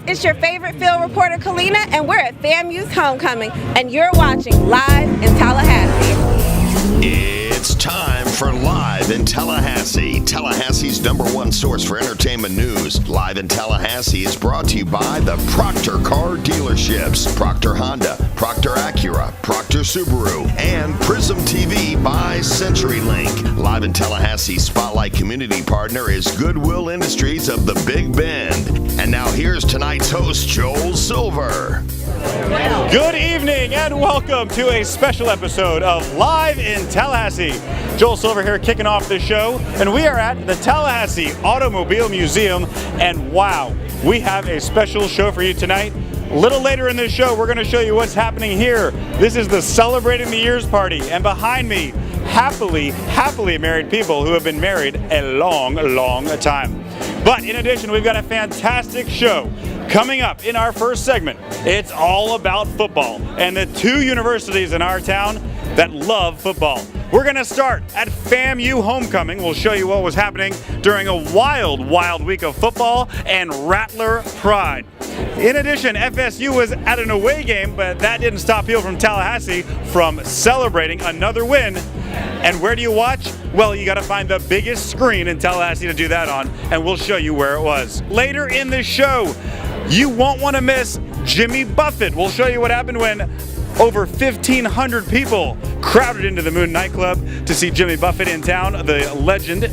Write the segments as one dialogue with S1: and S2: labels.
S1: It's your favorite field reporter, Kalina, and we're at FAMU's homecoming, and you're watching Live in Tallahassee.
S2: It's time for Live in Tallahassee, Tallahassee's #1 source for entertainment news. Live in Tallahassee is brought to you by the Proctor Car Dealerships, Proctor Honda, Proctor Acura, Proctor Subaru, and Prism TV by CenturyLink. Live in Tallahassee's spotlight community partner is Goodwill Industries of the Big Bend. And now here's tonight's host, Joel Silver.
S3: Good evening and welcome to a special episode of Live in Tallahassee. Joel Silver here kicking off the show, and we are at the Tallahassee Automobile Museum, and wow, we have a special show for you tonight. A little later in this show, we're going to show you what's happening here. This is the Celebrating the Years party, and behind me, happily married people who have been married a long time. But in addition, we've got a fantastic show coming up in our first segment. It's all about football and the two universities in our town that love football. We're going to start at FAMU homecoming. We'll show you what was happening during a wild week of football and Rattler pride. In addition, FSU was at an away game, but that didn't stop people from Tallahassee from celebrating another win. And where do you watch? Well, you got to find the biggest screen in Tallahassee to do that on, and we'll show you where it was. Later in the show, you won't want to miss Jimmy Buffett. We'll show you what happened when over 1,500 people crowded into the Moon nightclub to see Jimmy Buffett in town, the legend.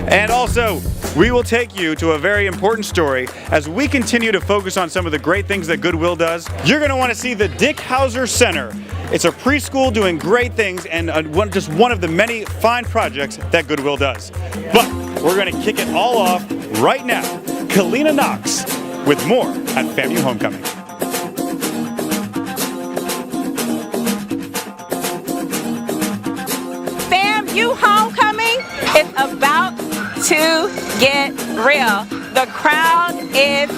S3: And also, we will take you to a very important story as we continue to focus on some of the great things that Goodwill does. You're going to want to see the Dick Hauser Center. It's a preschool doing great things and just one of the many fine projects that Goodwill does. But we're going to kick it all off right now. Kalina Knox with more at FAMU Homecoming.
S1: FAMU Homecoming is about to get real. The crowd is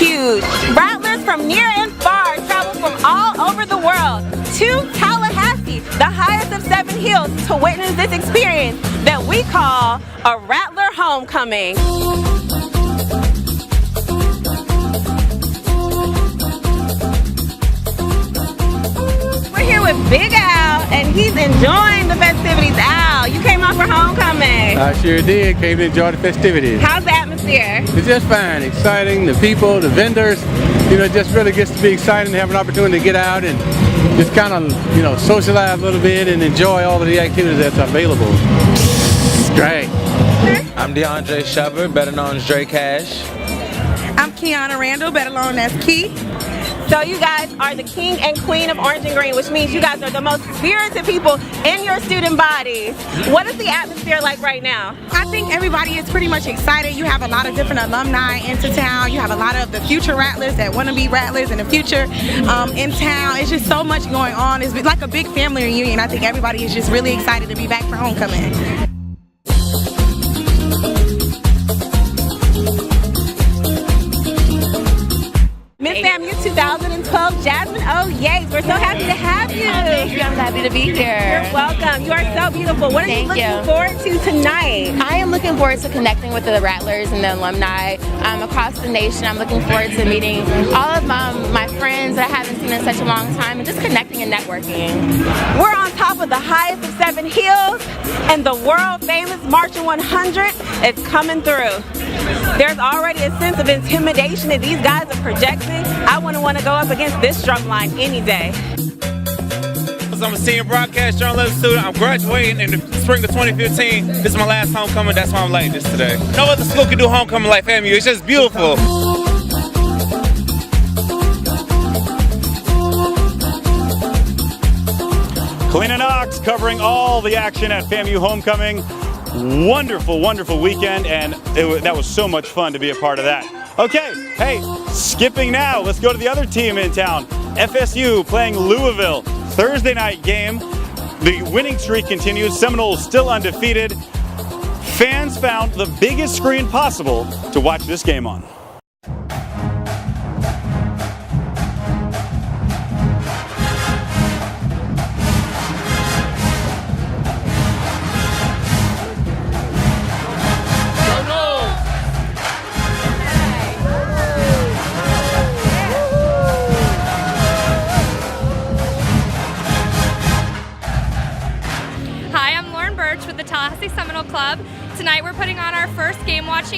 S1: huge. Rattlers from near and far travel from all over the world to Tallahassee, the highest of 7 hills, to witness this experience that we call a Rattler Homecoming. We're here with Big Al, and he's enjoying the festivities. Al, you came out for homecoming.
S4: I sure did. Came to enjoy the festivities.
S1: How's the atmosphere?
S4: It's just fine. Exciting. The people, the vendors, it just really gets to be exciting to have an opportunity to get out and just kind of, socialize a little bit and enjoy all of the activities that's available. It's great.
S5: I'm DeAndre Shepard, better known as Dre Cash.
S6: I'm Kiana Randall, better known as Key.
S1: So you guys are the king and queen of Orange and Green, which means you guys are the most spirited people in your student bodies. What is the atmosphere like right now?
S6: I think everybody is pretty much excited. You have a lot of different alumni into town. You have a lot of the future Rattlers that want to be Rattlers in the future in town. It's just so much going on. It's like a big family reunion. I think everybody is just really excited to be back for homecoming.
S1: Miss FAMU 2012, Jasmine O. Yates. We're so happy to have you.
S7: Thank you. I'm happy to be here.
S1: You're welcome. You are so beautiful. What are you looking forward to tonight?
S7: I am looking forward to connecting with the Rattlers and the alumni across the nation. I'm looking forward to meeting all of my friends that I haven't seen in such a long time and just connecting and networking.
S1: We're on top of the highest of 7 hills, and the world famous Marching 100 is coming through. There's already a sense of intimidation that these guys are projecting. I wouldn't want to go up against this drum line any day.
S5: I'm a senior broadcast journalism student. I'm graduating in the spring of 2015. This is my last homecoming. That's why I'm like this today. No other school can do homecoming like FAMU. It's just beautiful.
S3: Kalina Knox covering all the action at FAMU homecoming. Wonderful weekend, and that was so much fun to be a part of that. Okay, hey, skipping now, let's go to the other team in town. FSU playing Louisville. Thursday night game. The winning streak continues. Seminoles still undefeated. Fans found the biggest screen possible to watch this game on.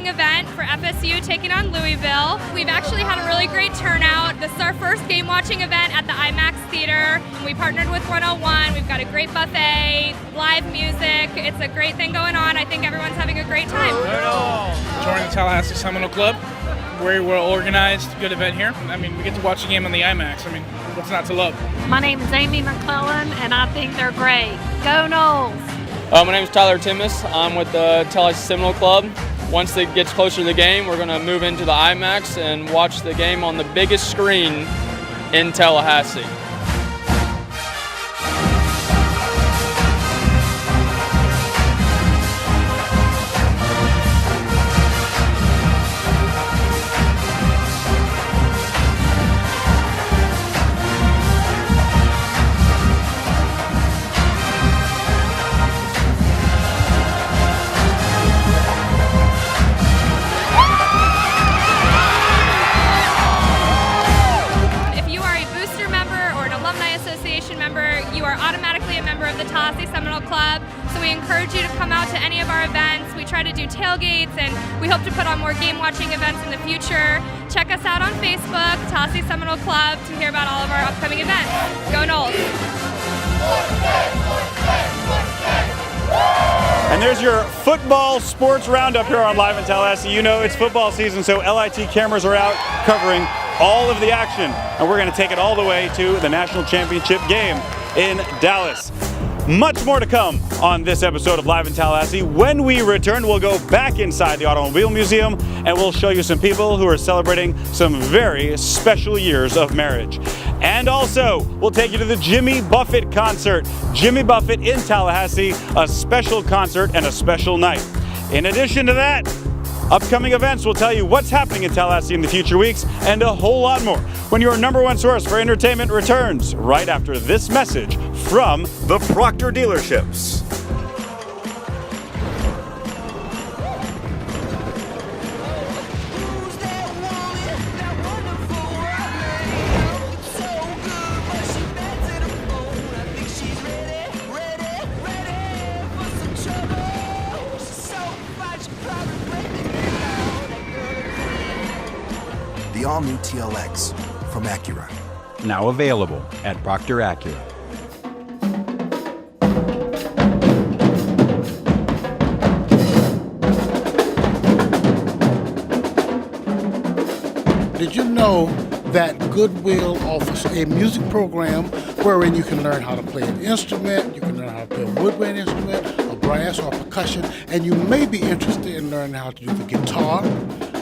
S8: watching event for FSU taking on Louisville. We've actually had a really great turnout. This is our first game watching event at the IMAX Theater. We partnered with 101. We've got a great buffet, live music. It's a great thing going on. I think everyone's having a great time.
S9: Joining the Tallahassee Seminole Club. Very well organized, good event here. I mean, we get to watch the game on the IMAX. I mean, what's not to love?
S10: My name is Amy McClellan, and I think they're great. Go Noles!
S11: My name is Tyler Timmis. I'm with the Tallahassee Seminole Club. Once it gets closer to the game, we're going to move into the IMAX and watch the game on the biggest screen in Tallahassee.
S8: You are automatically a member of the Tallahassee Seminole Club, so we encourage you to come out to any of our events. We try to do tailgates, and we hope to put on more game-watching events in the future. Check us out on Facebook, Tallahassee Seminole Club, to hear about all of our upcoming events. Go Noles!
S3: And there's your football sports roundup here on Live in Tallahassee. You know it's football season, so LIT cameras are out covering all of the action. And we're going to take it all the way to the national championship game in Dallas. Much more to come on this episode of Live in Tallahassee. When we return, we'll go back inside the Automobile Museum and we'll show you some people who are celebrating some very special years of marriage. And also, we'll take you to the Jimmy Buffett concert. Jimmy Buffett in Tallahassee, a special concert and a special night. In addition to that, upcoming events will tell you what's happening in Tallahassee in the future weeks and a whole lot more when your #1 source for entertainment returns right after this message from the Proctor dealerships.
S12: The all-new TLX from Acura.
S13: Now available at Proctor Acura.
S14: Did you know that Goodwill offers a music program wherein you can learn how to play an instrument, you can learn how to play a woodwind instrument, a brass or percussion, and you may be interested in learning how to do the guitar,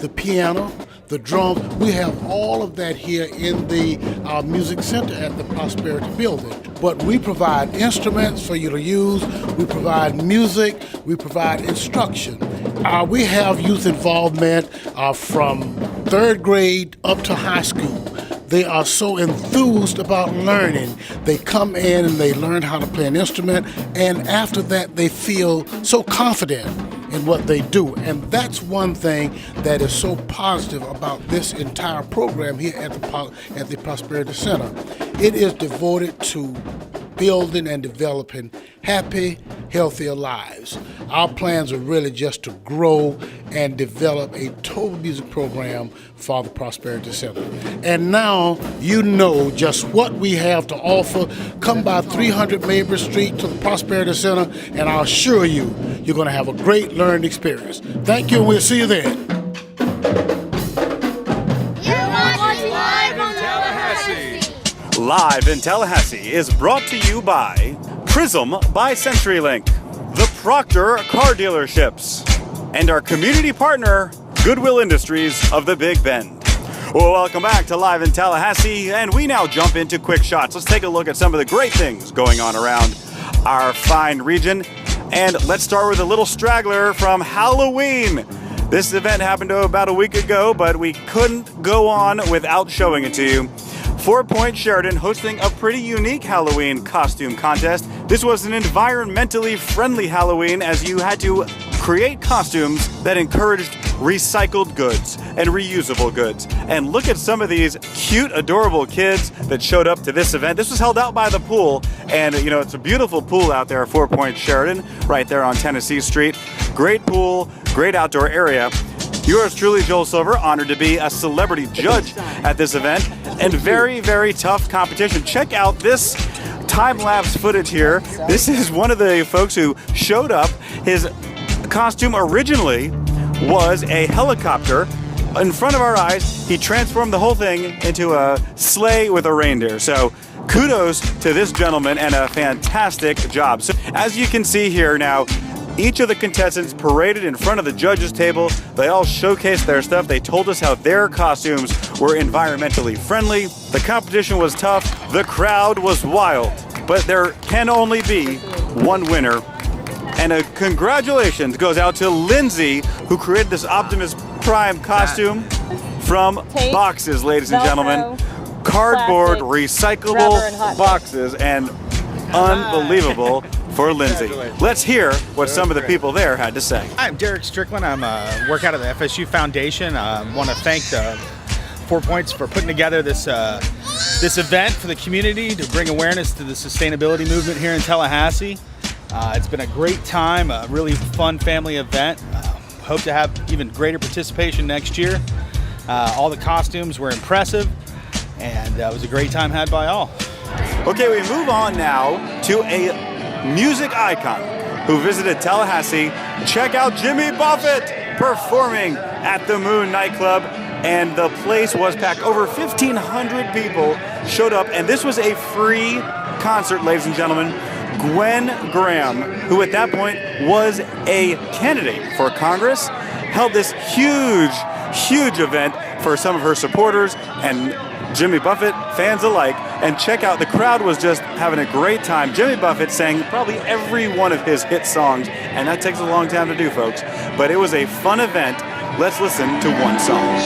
S14: the piano, the drums. We have all of that here in the music center at the Prosperity Building. But we provide instruments for you to use, we provide music, we provide instruction. We have youth involvement from 3rd grade up to high school. They are so enthused about learning. They come in and they learn how to play an instrument, and after that they feel so confident in what they do. And that's one thing that is so positive about this entire program here at the Prosperity Center. It is devoted to building and developing happy, healthier lives. Our plans are really just to grow and develop a total music program for the Prosperity Center. And now you know just what we have to offer. Come by 300 Mabry Street to the Prosperity Center, and I'll assure you, you're going to have a great learning experience. Thank you, and we'll see you there.
S15: You're watching Live in Tallahassee.
S3: Live in Tallahassee is brought to you by Prism by CenturyLink, the Proctor car dealerships, and our community partner, Goodwill Industries of the Big Bend. Well, welcome back to Live in Tallahassee, and we now jump into quick shots. Let's take a look at some of the great things going on around our fine region. And let's start with a little straggler from Halloween. This event happened about a week ago, but we couldn't go on without showing it to you. 4 Point Sheridan hosting a pretty unique Halloween costume contest. This was an environmentally friendly Halloween, as you had to create costumes that encouraged recycled goods and reusable goods. And look at some of these cute, adorable kids that showed up to this event. This was held out by the pool, and you know, it's a beautiful pool out there at 4 Point Sheridan, right there on Tennessee Street. Great pool, great outdoor area. Yours truly, Joel Silver, honored to be a celebrity judge at this event, and very, very tough competition. Check out this time-lapse footage here. This is one of the folks who showed up. His costume originally was a helicopter. In front of our eyes, he transformed the whole thing into a sleigh with a reindeer. So kudos to this gentleman and a fantastic job. So as you can see here now, each of the contestants paraded in front of the judges' table. They all showcased their stuff. They told us how their costumes were environmentally friendly. The competition was tough. The crowd was wild. But there can only be one winner. And a congratulations goes out to Lindsay, who created this Optimus Prime costume from boxes, ladies and gentlemen. Cardboard, recyclable boxes, and unbelievable for Lindsay. Let's hear what some of the people there had to say.
S16: I'm Derek Strickland. I'm work out of the FSU Foundation. I want to thank the 4 Points for putting together this event for the community to bring awareness to the sustainability movement here in Tallahassee. It's been a great time, a really fun family event. Hope to have even greater participation next year. All the costumes were impressive, and it was a great time had by all.
S3: Okay, we move on now to a music icon who visited Tallahassee. Check out Jimmy Buffett performing at the Moon nightclub, and the place was packed. Over 1,500 people showed up, and this was a free concert, ladies and gentlemen. Gwen Graham, who at that point was a candidate for Congress, held this huge event for some of her supporters and Jimmy Buffett fans alike. And check out, the crowd was just having a great time. Jimmy Buffett sang probably every one of his hit songs, and that takes a long time to do, folks. But it was a fun event. Let's listen to one song.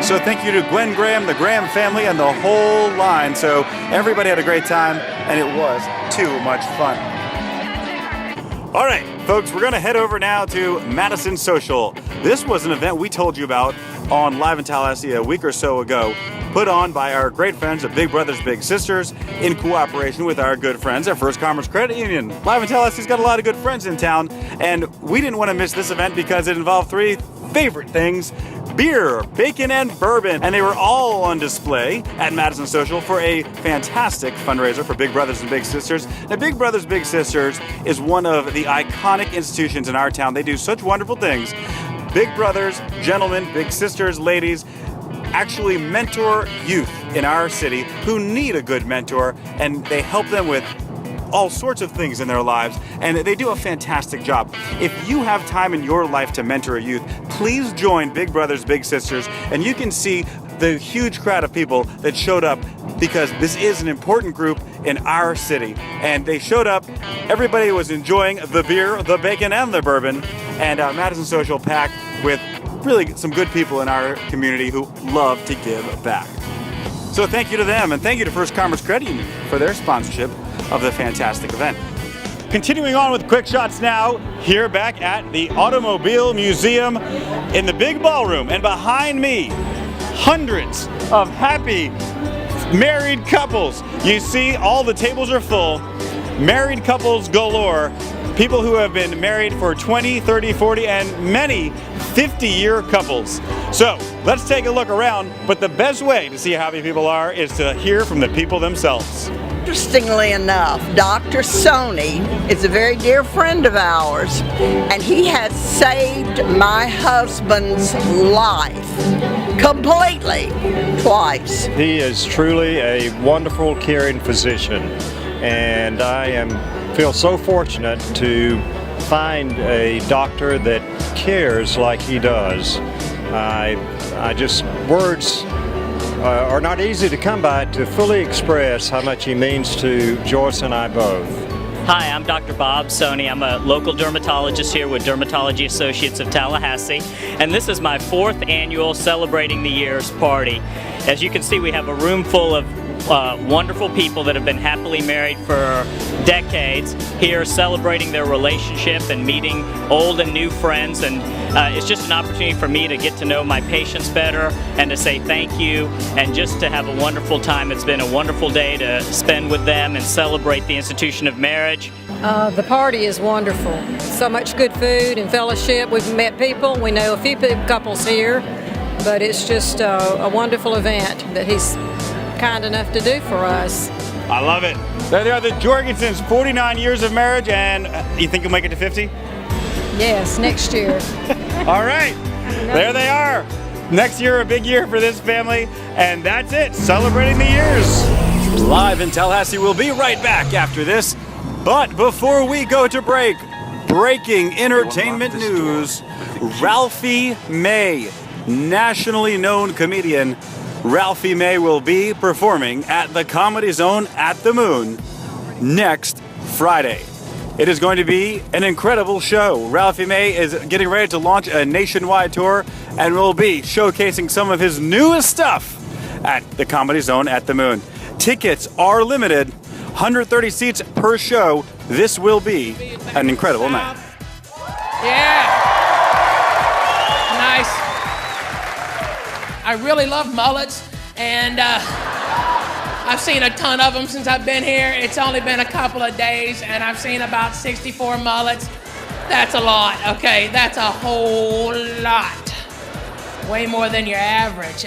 S3: So thank you to Gwen Graham, the Graham family, and the whole line. So everybody had a great time, and it was too much fun. All right, folks, we're going to head over now to Madison Social. This was an event we told you about on Live in Tallahassee a week or so ago, put on by our great friends at Big Brothers Big Sisters in cooperation with our good friends at First Commerce Credit Union. Live in Tallahassee's got a lot of good friends in town, and we didn't want to miss this event because it involved three favorite things: beer, bacon, and bourbon. And they were all on display at Madison Social for a fantastic fundraiser for Big Brothers and Big Sisters. Now, Big Brothers Big Sisters is one of the iconic institutions in our town. They do such wonderful things. Big Brothers, gentlemen, Big Sisters, ladies, actually mentor youth in our city who need a good mentor, and they help them with all sorts of things in their lives, and they do a fantastic job. If you have time in your life to mentor a youth, please join Big Brothers Big Sisters, and you can see the huge crowd of people that showed up because this is an important group in our city. And they showed up, everybody was enjoying the beer, the bacon, and the bourbon, and Madison Social packed with really some good people in our community who love to give back. So thank you to them, and thank you to First Commerce Credit Union for their sponsorship of the fantastic event. Continuing on with quick shots now, here back at the Automobile Museum in the big ballroom, and behind me, hundreds of happy married couples. You see, all the tables are full. Married couples galore. People who have been married for 20, 30, 40, and many 50-year couples. So let's take a look around, but the best way to see how happy people are is to hear from the people themselves.
S17: Interestingly enough, Dr. Sony is a very dear friend of ours, and he has saved my husband's life completely twice.
S18: He is truly a wonderful, caring physician, and I feel so fortunate to find a doctor that cares like he does. I just, words are not easy to come by to fully express how much he means to Joyce and I both.
S19: Hi, I'm Dr. Bob Sony. I'm a local dermatologist here with Dermatology Associates of Tallahassee, and this is my 4th annual Celebrating the Years party. As you can see, we have a room full of wonderful people that have been happily married for decades here celebrating their relationship and meeting old and new friends, and it's just an opportunity for me to get to know my patients better and to say thank you and just to have a wonderful time. It's been a wonderful day to spend with them and celebrate the institution of marriage.
S20: The party is wonderful. So much good food and fellowship. We've met people. We know a few couples here, but it's just a wonderful event that he's kind enough to do for us.
S3: I love it. There they are, the Jorgensens, 49 years of marriage, and you think you'll make it to 50?
S20: Yes, next year.
S3: All right, there they are. Next year, a big year for this family, and that's it, celebrating the years. Live in Tallahassee, we'll be right back after this. But before we go to break, breaking entertainment news, Ralphie May, nationally known comedian, Ralphie May will be performing at the Comedy Zone at the Moon next Friday. It is going to be an incredible show. Ralphie May is getting ready to launch a nationwide tour and will be showcasing some of his newest stuff at the Comedy Zone at the Moon. Tickets are limited, 130 seats per show. This will be an incredible night.
S21: Yeah. Nice. I really love mullets, and I've seen a ton of them since I've been here. It's only been a couple of days, and I've seen about 64 mullets. That's a lot, okay? That's a whole lot. Way more than your average.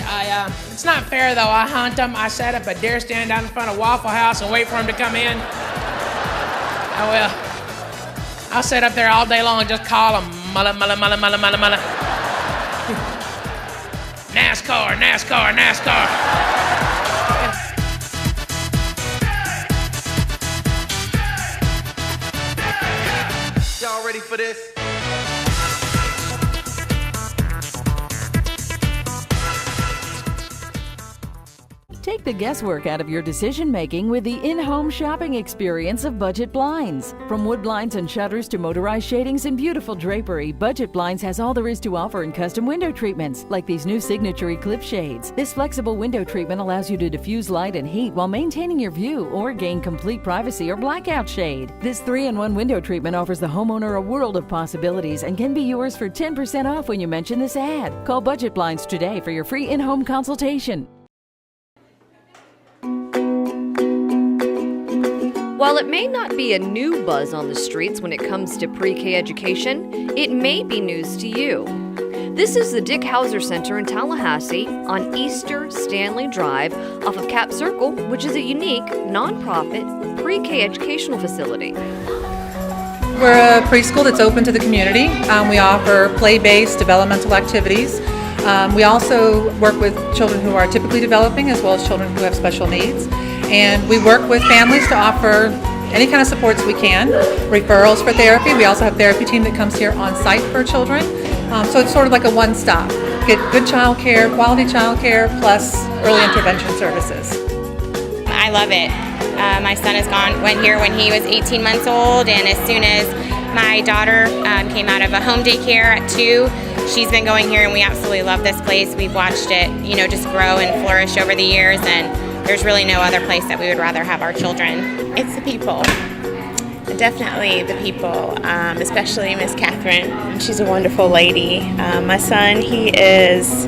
S21: It's not fair though. I hunt them. I set up a deer stand down in front of Waffle House and wait for them to come in. I will. I'll sit up there all day long and just call them mullet, mullet, mullet, mullet, mullet, mullet. NASCAR, NASCAR, NASCAR.
S22: Y'all ready for this?
S23: Take the guesswork out of your decision-making with the in-home shopping experience of Budget Blinds. From wood blinds and shutters to motorized shadings and beautiful drapery, Budget Blinds has all there is to offer in custom window treatments, like these new signature Eclipse shades. This flexible window treatment allows you to diffuse light and heat while maintaining your view or gain complete privacy or blackout shade. This 3-in-1 window treatment offers the homeowner a world of possibilities and can be yours for 10% off when you mention this ad. Call Budget Blinds today for your free in-home consultation.
S24: While it may not be a new buzz on the streets when it comes to pre-K education, it may be news to you. This is the Dick Hauser Center in Tallahassee on Easter Stanley Drive off of Cap Circle, which is a unique, nonprofit pre-K educational facility.
S25: We're a preschool that's open to the community. We offer play-based developmental activities. We also work with children who are typically developing as well as children who have special needs. And we work with families to offer any kind of supports we can. Referrals for therapy. We also have a therapy team that comes here on site for children. So it's sort of like a one-stop. Get good child care, quality child care, plus early intervention services.
S26: I love it. My son went here when he was 18 months old, and as soon as my daughter came out of a home daycare at 2, she's been going here, and we absolutely love this place. We've watched it, just grow and flourish over the years, and there's really no other place that we would rather have our children. It's the people. Definitely the people, especially Miss Catherine. She's a wonderful lady. My son, he is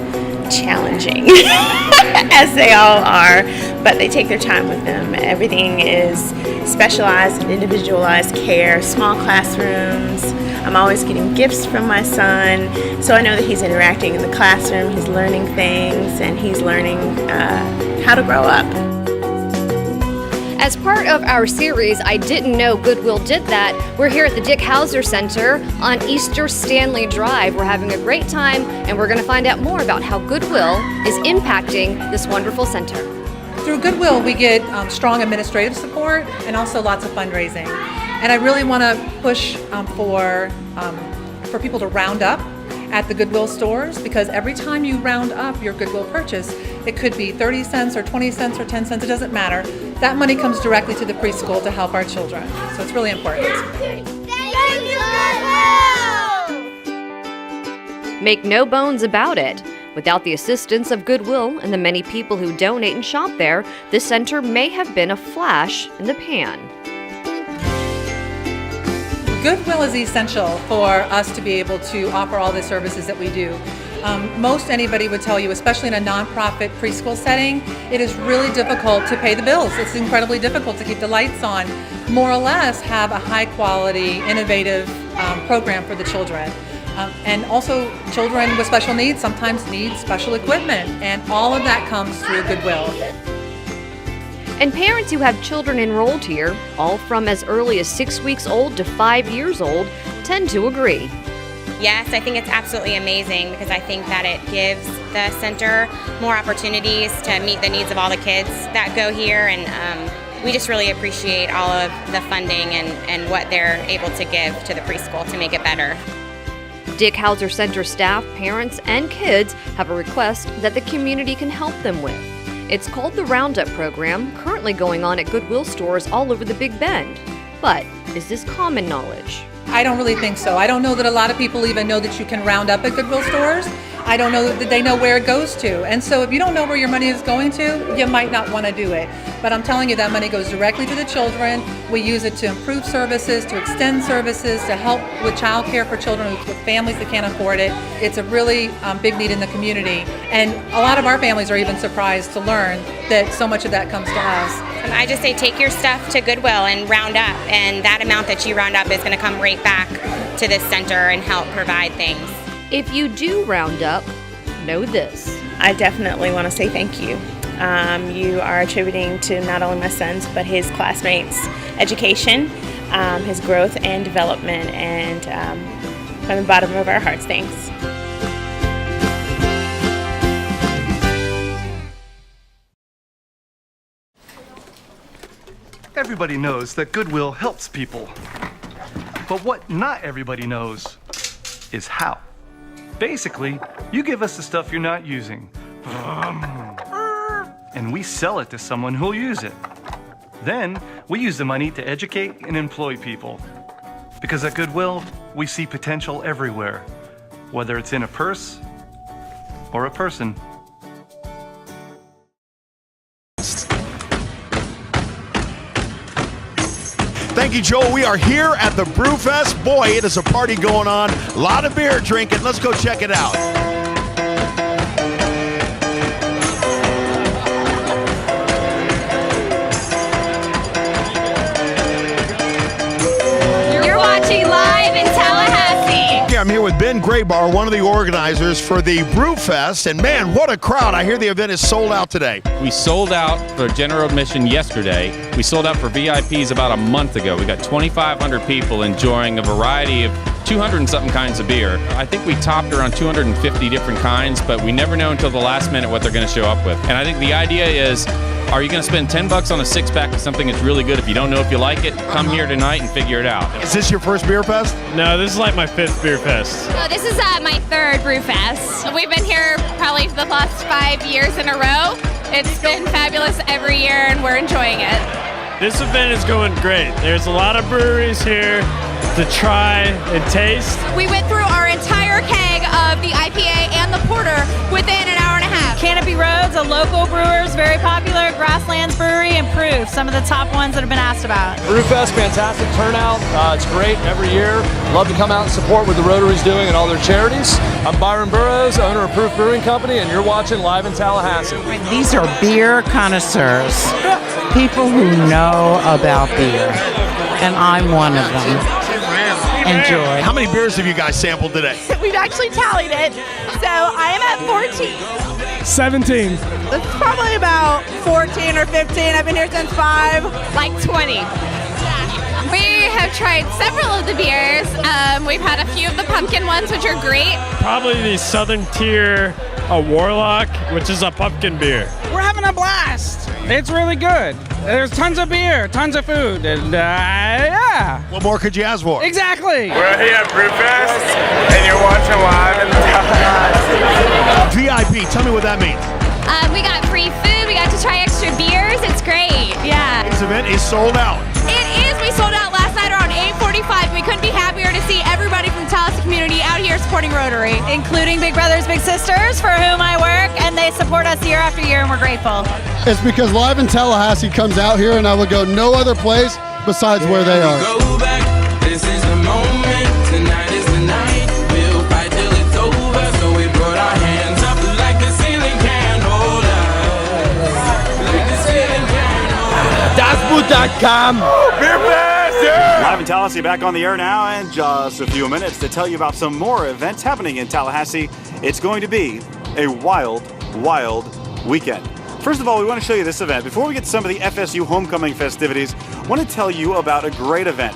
S26: challenging, as they all are, but they take their time with them. Everything is specialized and individualized care, small classrooms. I'm always getting gifts from my son, so I know that he's interacting in the classroom, he's learning things, and he's learning how to grow up.
S24: As part of our series, I Didn't Know Goodwill Did That, we're here at the Dick Hauser Center on Easter Stanley Drive. We're having a great time, and we're going to find out more about how Goodwill is impacting this wonderful center.
S25: Through Goodwill, we get strong administrative support and also lots of fundraising. And I really want to push for people to round up at the Goodwill stores, because every time you round up your Goodwill purchase, it could be 30 cents or 20 cents or 10 cents, it doesn't matter. That money comes directly to the preschool to help our children. So it's really important.
S24: Make no bones about it. Without the assistance of Goodwill and the many people who donate and shop there, this center may have been a flash in the pan.
S25: Goodwill is essential for us to be able to offer all the services that we do. Most anybody would tell you, especially in a nonprofit preschool setting, it is really difficult to pay the bills. It's incredibly difficult to keep the lights on. More or less have a high quality, innovative program for the children. And also children with special needs sometimes need special equipment, and all of that comes through Goodwill.
S24: And parents who have children enrolled here, all from as early as 6 weeks old to 5 years old, tend to agree.
S26: Yes, I think it's absolutely amazing because I think that it gives the center more opportunities to meet the needs of all the kids that go here, and we just really appreciate all of the funding and what they're able to give to the preschool to make it better.
S24: Dick Hauser Center staff, parents, and kids have a request that the community can help them with. It's called the Roundup program, currently going on at Goodwill stores all over the Big Bend. But is this common knowledge?
S25: I don't really think so. I don't know that a lot of people even know that you can round up at Goodwill stores. I don't know that they know where it goes to. And so if you don't know where your money is going to, you might not want to do it. But I'm telling you, that money goes directly to the children. We use it to improve services, to extend services, to help with child care for children with families that can't afford it. It's a really big need in the community. And a lot of our families are even surprised to learn that so much of that comes to us.
S26: I just say take your stuff to Goodwill and round up, and that amount that you round up is going to come right back to this center and help provide things.
S24: If you do round up, know this.
S1: I definitely want to say thank you. You are attributing to not only my son's, but his classmates' education, his growth and development, and from the bottom of our hearts, thanks.
S2: Everybody knows that Goodwill helps people. But what not everybody knows is how. Basically, you give us the stuff you're not using, and we sell it to someone who'll use it. Then, we use the money to educate and employ people. Because at Goodwill, we see potential everywhere, whether it's in a purse or a person.
S4: Thank you, Joel. We are here at the Brewfest. Boy, it is a party going on. A lot of beer drinking. Let's go check it out.
S8: You're watching Live in Tallahassee.
S4: I'm here with Ben Graybar, one of the organizers for the Brewfest. And man, what a crowd. I hear the event is sold out today.
S5: We sold out for general admission yesterday. We sold out for VIPs about a month ago. We got 2,500 people enjoying a variety of 200 and something kinds of beer. I think we topped around 250 different kinds, but we never know until the last minute what they're going to show up with. And I think the idea is, are you going to spend $10 on a six-pack of something that's really good? If you don't know if you like it, come here tonight and figure it out.
S4: Is this your first beer fest?
S6: No, this is like my 5th beer fest.
S8: So this is my 3rd brew fest. We've been here probably for the last 5 years in a row. It's been fabulous every year, and we're enjoying it.
S6: This event is going great. There's a lot of breweries here to try and taste.
S8: We went through our entire keg of the IPA and the porter within an hour and a half.
S7: Canopy Road's a local brewers, very popular. Grasslands Brewery and Proof, some of the top ones that have been asked about.
S27: Brewfest, fantastic turnout. It's great every year. Love to come out and support what the Rotary's doing and all their charities. I'm Byron Burrows, owner of Proof Brewing Company, and you're watching Live in Tallahassee.
S28: These are beer connoisseurs, people who know about beer, and I'm one of them. Enjoy.
S4: How many beers have you guys sampled today?
S7: We've actually tallied it, so I am at 14.
S6: 17.
S7: It's probably about 14 or 15. I've been here since 5.
S8: Like 20. We have tried several of the beers. We've had a few of the pumpkin ones, which are great.
S6: Probably the Southern Tier, a Warlock, which is a pumpkin beer.
S29: We're having a blast. It's really good. There's tons of beer, tons of food, and yeah.
S4: What more could you ask for?
S29: Exactly.
S6: We're here at Brewfest, and you're watching Live in Tallahassee.
S4: VIP, tell me what that means.
S8: We got free food. We got to try extra beers. It's great. Yeah.
S4: This event is sold out.
S8: It is. We sold out last night around 8:45. We couldn't be happier to see everybody from the Tallahassee community out here
S7: supporting Rotary, including Big Brothers Big Sisters, for whom I work, and they support us year after year, and we're grateful.
S9: It's because Live in Tallahassee comes out here, and I would go no other place besides where they are.
S22: Go back, this is the moment, tonight is the night, we'll fight till it's over, so we put our hands up like the ceiling can't hold us, like the ceiling can't hold us.
S3: DasBoot.com. Beer Fest, yeah! Live in Tallahassee back on the air now, and just a few minutes to tell you about some more events happening in Tallahassee. It's going to be a wild, wild weekend. First of all, we want to show you this event. Before we get to some of the FSU homecoming festivities, I want to tell you about a great event.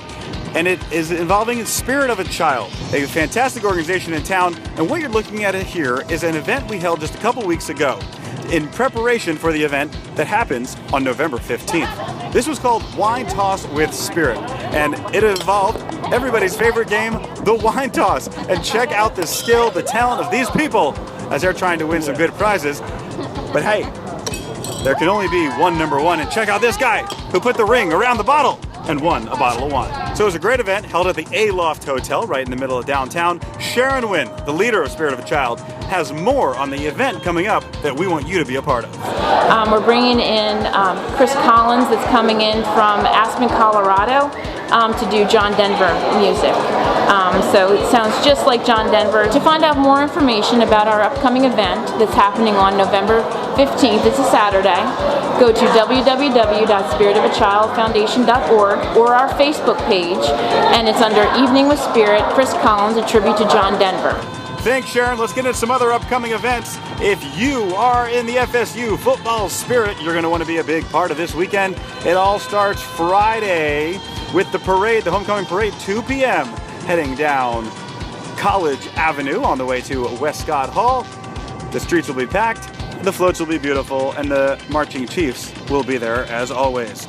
S3: And it is involving Spirit of a Child, a fantastic organization in town. And what you're looking at here is an event we held just a couple weeks ago in preparation for the event that happens on November 15th. This was called Wine Toss with Spirit, and it involved everybody's favorite game, the wine toss. And check out the skill, the talent of these people as they're trying to win some good prizes. But hey, there can only be one number one, and check out this guy who put the ring around the bottle and won a bottle of wine. So it was a great event held at the A-Loft Hotel right in the middle of downtown. Sharon Wynn, the leader of Spirit of a Child, has more on the event coming up that we want you to be a part of.
S10: We're bringing in Chris Collins, that's coming in from Aspen, Colorado, to do John Denver music. So it sounds just like John Denver. To find out more information about our upcoming event that's happening on November 15th, it's a Saturday, go to www.spiritofachildfoundation.org or our Facebook page, and it's under Evening with Spirit, Chris Collins, a tribute to John Denver.
S3: Thanks, Sharon. Let's get into some other upcoming events. If you are in the FSU football spirit, you're going to want to be a big part of this weekend. It all starts Friday with the parade, the homecoming parade, 2 p.m., heading down College Avenue on the way to Westcott Hall. The streets will be packed, the floats will be beautiful, and the marching chiefs will be there as always.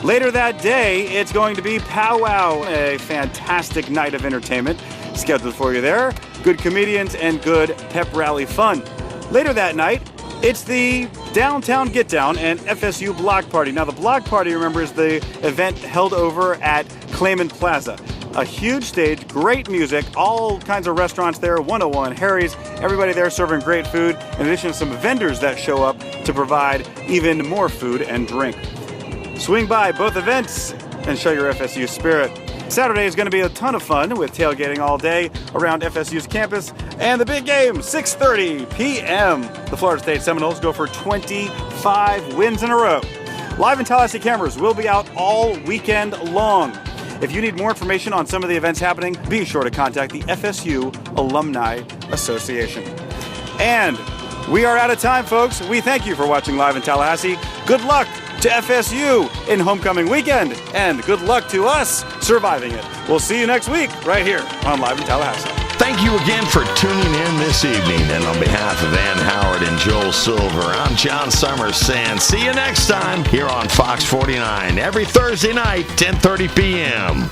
S3: Later that day, it's going to be Powwow, a fantastic night of entertainment scheduled for you there. Good comedians and good pep rally fun. Later that night, it's the Downtown Get Down and FSU Block Party. Now, the Block Party, remember, is the event held over at Clayman Plaza. A huge stage, great music, all kinds of restaurants there, 101, Harry's, everybody there serving great food, in addition to some vendors that show up to provide even more food and drink. Swing by both events and show your FSU spirit. Saturday is going to be a ton of fun with tailgating all day around FSU's campus. And the big game, 6:30 p.m. The Florida State Seminoles go for 25 wins in a row. Live in Tallahassee cameras will be out all weekend long. If you need more information on some of the events happening, be sure to contact the FSU Alumni Association. And we are out of time, folks. We thank you for watching Live in Tallahassee. Good luck to FSU in homecoming weekend, and good luck to us surviving it. We'll see you next week right here on Live in Tallahassee.
S4: Thank you again for tuning in this evening. And on behalf of Ann Howard and Joel Silver, I'm John Summers saying see you next time here on Fox 49 every Thursday night, 10:30 p.m.